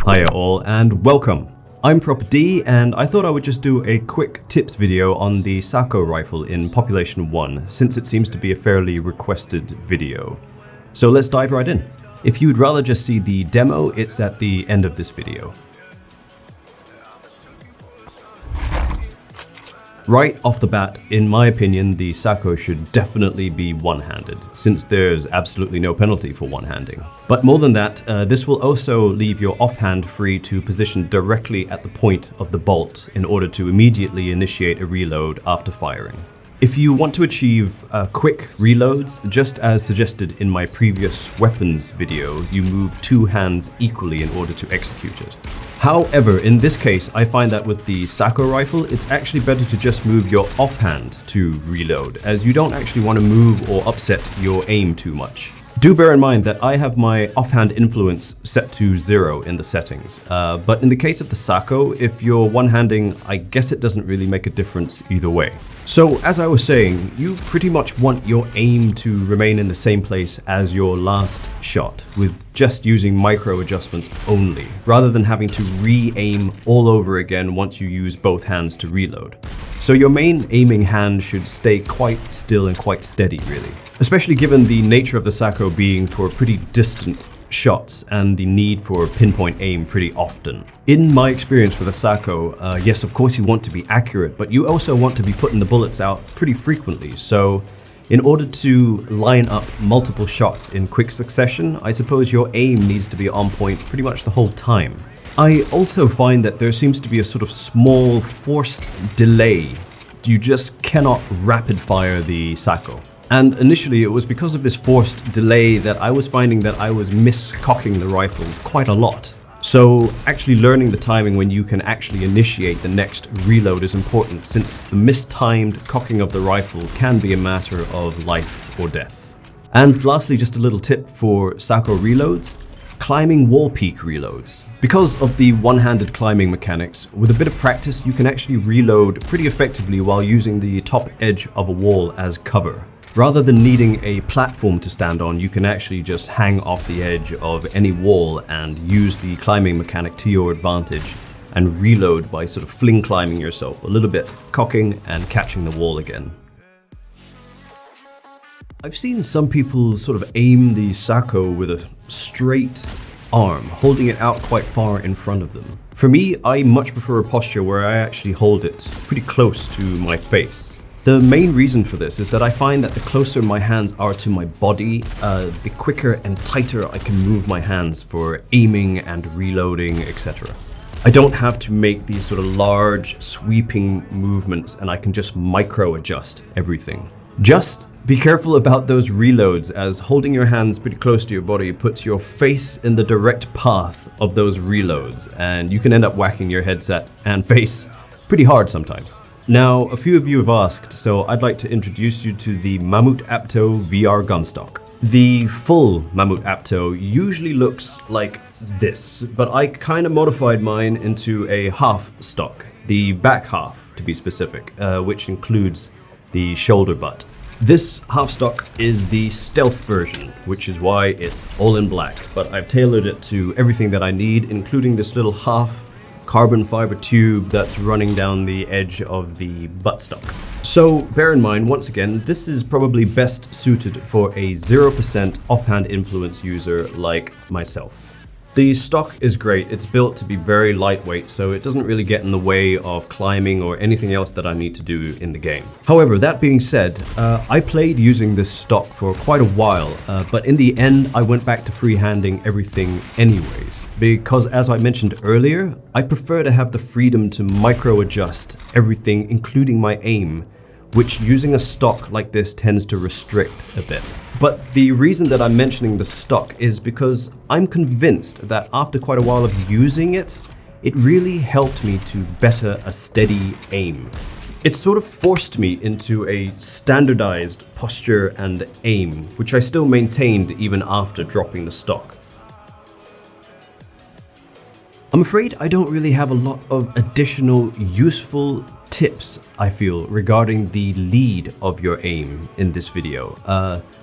Hiya all and welcome. I'm Proper D and I thought I would just do a quick tips video on the SAKO rifle in Population 1 since it seems to be a fairly requested video. So let's dive right in. If you'd rather just see the demo, it's at the end of this video. Right off the bat, in my opinion, the SAKO should definitely be one-handed, since there's absolutely no penalty for one-handing. But more than that, this will also leave your offhand free to position directly at the point of the bolt in order to immediately initiate a reload after firing. If you want to achieve quick reloads, just as suggested in my previous weapons video, you move two hands equally in order to execute it. However, in this case, I find that with the SAKO rifle, it's actually better to just move your offhand to reload, as you don't actually want to move or upset your aim too much. Do bear in mind that I have my offhand influence set to 0 in the settings, but in the case of the SAKO, if you're one-handing, I guess it doesn't really make a difference either way. So as I was saying, you pretty much want your aim to remain in the same place as your last shot, with just using micro adjustments only, rather than having to re-aim all over again once you use both hands to reload. So your main aiming hand should stay quite still and quite steady, really. Especially given the nature of the SAKO being for pretty distant shots and the need for pinpoint aim pretty often. In my experience with a SAKO, yes, of course you want to be accurate, but you also want to be putting the bullets out pretty frequently. So in order to line up multiple shots in quick succession, I suppose your aim needs to be on point pretty much the whole time. I also find that there seems to be a sort of small forced delay. You just cannot rapid fire the SAKO. And initially it was because of this forced delay that I was finding that I was miscocking the rifle quite a lot. So actually learning the timing when you can actually initiate the next reload is important, since the mistimed cocking of the rifle can be a matter of life or death. And lastly, just a little tip for SAKO reloads: climbing wall peak reloads. Because of the one-handed climbing mechanics, with a bit of practice you can actually reload pretty effectively while using the top edge of a wall as cover. Rather than needing a platform to stand on, you can actually just hang off the edge of any wall and use the climbing mechanic to your advantage and reload by sort of fling climbing yourself a little bit, cocking and catching the wall again. I've seen some people sort of aim the SAKO with a straight arm, holding it out quite far in front of them. For me, I much prefer a posture where I actually hold it pretty close to my face. The main reason for this is that I find that the closer my hands are to my body, the quicker and tighter I can move my hands for aiming and reloading, etc. I don't have to make these sort of large sweeping movements, and I can just micro adjust everything. Just be careful about those reloads, as holding your hands pretty close to your body puts your face in the direct path of those reloads, and you can end up whacking your headset and face pretty hard sometimes. Now, a few of you have asked, so I'd like to introduce you to the Mamut Apto VR gunstock. The full Mamut Apto usually looks like this, but I kind of modified mine into a half stock, the back half to be specific, which includes the shoulder butt. This half stock is the stealth version, which is why it's all in black, but I've tailored it to everything that I need, including this little half carbon fiber tube that's running down the edge of the buttstock. So bear in mind, once again, this is probably best suited for a 0% offhand influence user like myself. The stock is great. It's built to be very lightweight, so it doesn't really get in the way of climbing or anything else that I need to do in the game. However, that being said, I played using this stock for quite a while, but in the end, I went back to freehanding everything anyways, because as I mentioned earlier, I prefer to have the freedom to micro adjust everything, including my aim, which using a stock like this tends to restrict a bit. But the reason that I'm mentioning the stock is because I'm convinced that after quite a while of using it, it really helped me to better a steady aim. It sort of forced me into a standardized posture and aim, which I still maintained even after dropping the stock. I'm afraid I don't really have a lot of additional useful tips, I feel, regarding the lead of your aim in this video.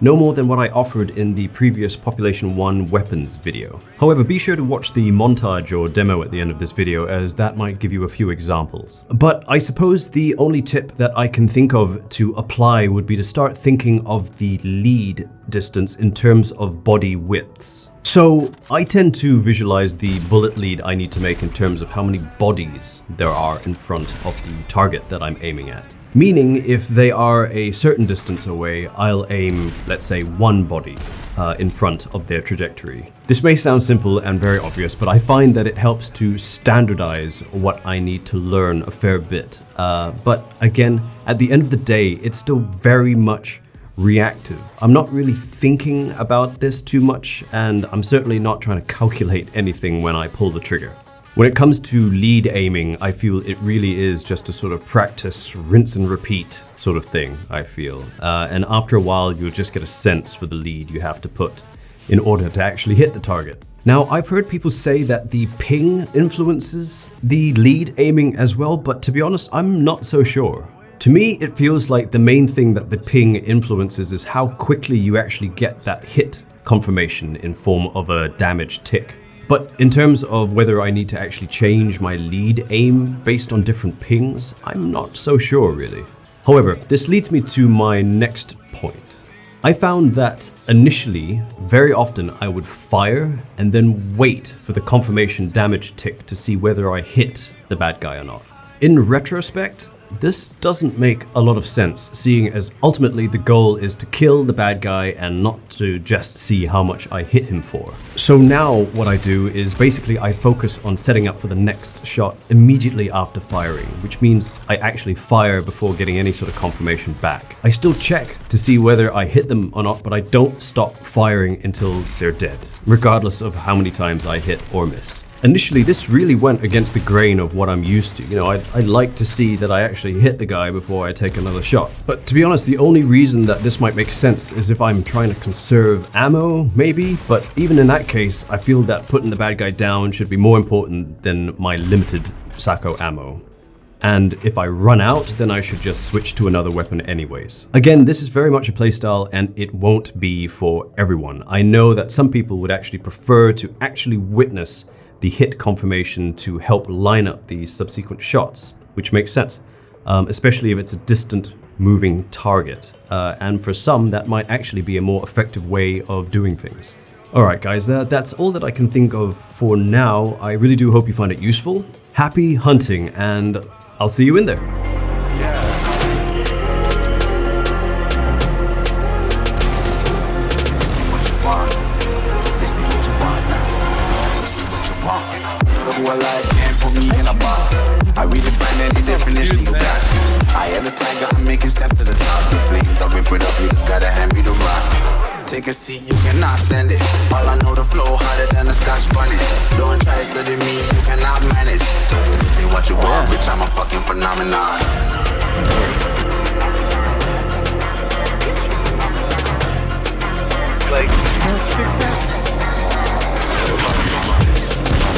No more than what I offered in the previous Population 1 weapons video. However, be sure to watch the montage or demo at the end of this video, as that might give you a few examples. But I suppose the only tip that I can think of to apply would be to start thinking of the lead distance in terms of body widths. So I tend to visualize the bullet lead I need to make in terms of how many bodies there are in front of the target that I'm aiming at. Meaning, if they are a certain distance away, I'll aim, let's say, one body in front of their trajectory. This may sound simple and very obvious, but I find that it helps to standardize what I need to learn a fair bit. But again, at the end of the day, it's still very much reactive. I'm not really thinking about this too much, and I'm certainly not trying to calculate anything when I pull the trigger. When it comes to lead aiming, I feel it really is just a sort of practice, rinse and repeat sort of thing, I feel. And after a while, you'll just get a sense for the lead you have to put in order to actually hit the target. Now, I've heard people say that the ping influences the lead aiming as well, but to be honest, I'm not so sure. To me, it feels like the main thing that the ping influences is how quickly you actually get that hit confirmation in form of a damage tick. But in terms of whether I need to actually change my lead aim based on different pings, I'm not so sure really. However, this leads me to my next point. I found that initially, very often I would fire and then wait for the confirmation damage tick to see whether I hit the bad guy or not. In retrospect, this doesn't make a lot of sense, seeing as ultimately the goal is to kill the bad guy and not to just see how much I hit him for. So now what I do is basically I focus on setting up for the next shot immediately after firing, which means I actually fire before getting any sort of confirmation back. I still check to see whether I hit them or not, but I don't stop firing until they're dead, regardless of how many times I hit or miss. Initially, this really went against the grain of what I'm used to. You know, I'd like to see that I actually hit the guy before I take another shot. But to be honest, the only reason that this might make sense is if I'm trying to conserve ammo, maybe. But even in that case, I feel that putting the bad guy down should be more important than my limited SAKO ammo. And if I run out, then I should just switch to another weapon anyways. Again, this is very much a playstyle and it won't be for everyone. I know that some people would actually prefer to actually witness the hit confirmation to help line up the subsequent shots, which makes sense, especially if it's a distant moving target. And for some, that might actually be a more effective way of doing things. All right, guys, that's all that I can think of for now. I really do hope you find it useful. Happy hunting, and I'll see you in there. I redefine any definition you got. I am the tiger, I'm making steps to the top. The flames, I'll rip it up, you just gotta hand me the rock. Take a seat, you cannot stand it. All I know, the flow harder than a Scotch bonnet. Don't try to study me, you cannot manage. Don't really say what you want, bitch, I'm a fucking phenomenon. Like,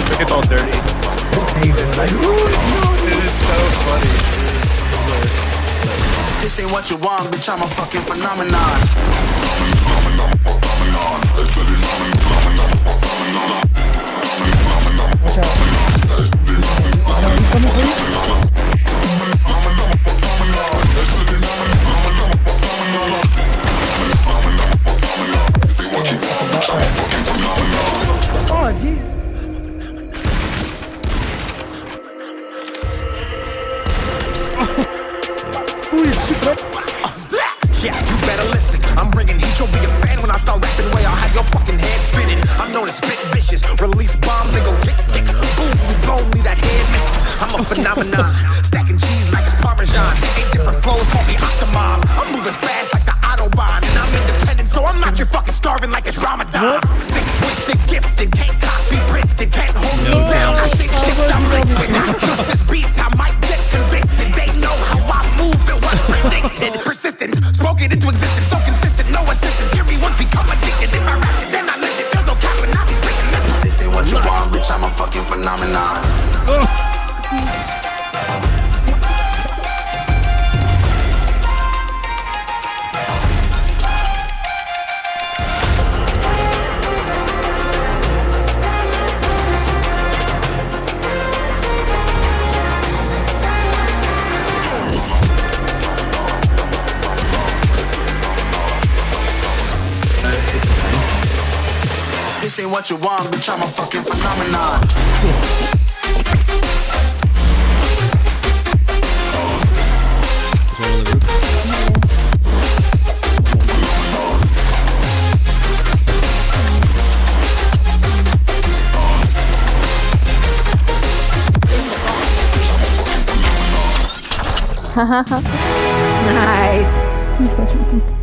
look, it's all dirty. It is so funny. This ain't what you want, bitch, I'm a fucking phenomenon. Watch out. He's coming for you. Oh, gee. Yeah, you better listen. I'm bringing heat, you'll be a fan when I start rapping. Way I'll have your fucking head spinning. I'm known as spit vicious. Release bombs and go tick tick. Boom, you blown me that head missing. I'm a phenomenon. Stacking cheese like it's Parmesan. 8 different flows, call me Octomom. I'm moving fast like the Autobahn. And I'm independent, so I'm not your fucking starving like it's Ramadan. Sick, twisted, gifted. Can't copy, printed. Can't hold me down. I shake shit, I'm liquid. I drop this beat, I might get convicted. They know how I move, it was predicted. Persistent, spoken into existence, so consistent, no assistance. Hear me once, become addicted. If I rap it, then I live it. There's no cap when I be breaking this. This ain't what you want, bitch, I'm a fucking phenomenon. this ain't what you want, bitch, I'm a fucking phenomenon. Nice.